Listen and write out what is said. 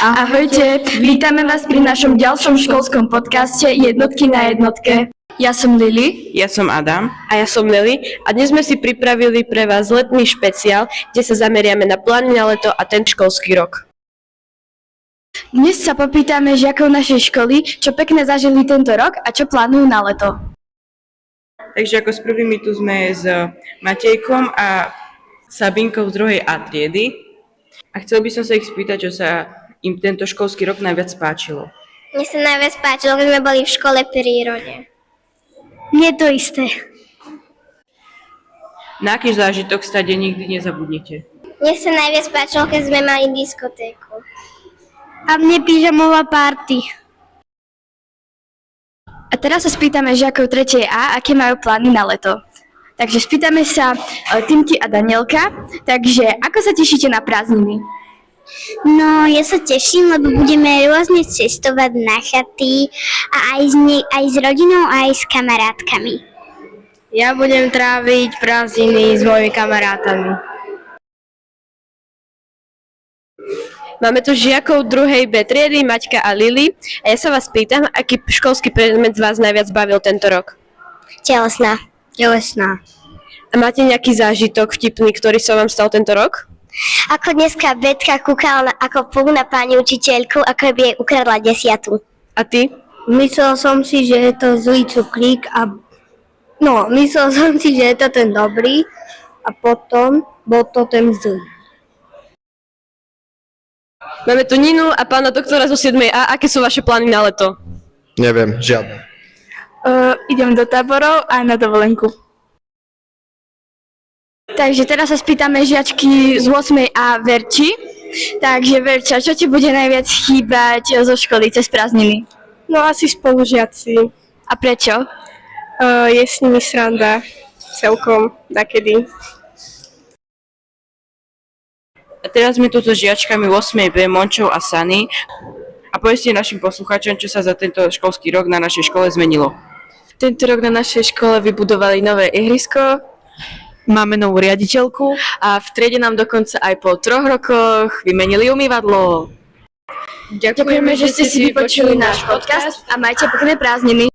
Ahojte, vítame vás pri našom ďalšom školskom podcaste Jednotky na jednotke. Ja som Lili. Ja som Adam. A ja som Lili a dnes sme si pripravili pre vás letný špeciál, kde sa zameriame na plány na leto a ten školský rok. Dnes sa popýtame žiakov našej školy, čo pekné zažili tento rok a čo plánujú na leto. Takže ako s prvými tu sme s Matejkom a Sabinkou z 2. A triedy. A chcel by som sa ich spýtať, čo sa im tento školský rok najviac páčilo. Mne sa najviac páčilo, keď sme boli v škole prírode. Mne to isté. Na aký zážitok stade nikdy nezabudnete? Mne sa najviac páčilo, keď sme mali diskotéku. A mne pyžamová party. A teraz sa spýtame žiakov 3. A, aké majú plány na leto. Takže spýtame sa Tymky a Danielka. Takže ako sa tešíte na prázdniny? No, ja sa teším, lebo budeme rôzne cestovať na chaty a aj s rodinou, aj s kamarátkami. Ja budem tráviť prázdniny s mojimi kamarátami. Máme tu žiakov 2. B triedy, Maťka a Lili. A ja sa vás pýtam, aký školský predmet z vás najviac bavil tento rok? Telesná. A máte nejaký zážitok vtipný, ktorý sa vám stal tento rok? Ako dneska Betka kúkala ako púk na pani učiteľku, ako by jej ukradla 10. A ty? Myslel som si, že je to zlý cukrík myslel som si, že je to ten dobrý a potom bol to ten zlý. Máme tu Ninu a pána doktora zo 7. A. Aké sú vaše plány na leto? Neviem, žiadne. Idem do táborov a na dovolenku. Takže teraz sa spýtame žiačky z 8. A Verči. Takže Verča, čo ti bude najviac chýbať zo školy cez prázdniny? No asi spolužiaci. A prečo? Je s nimi sranda celkom takedy. A teraz sme tu so žiačkami 8. B, Mončou a Sany. A povedzte našim poslucháčom, čo sa za tento školský rok na našej škole zmenilo. Tento rok na našej škole vybudovali nové ihrisko. Máme novú riaditeľku a v triede nám dokonca aj po 3 rokoch vymenili umývadlo. Ďakujeme, že ste si vypočuli náš podcast a majte pekné prázdniny.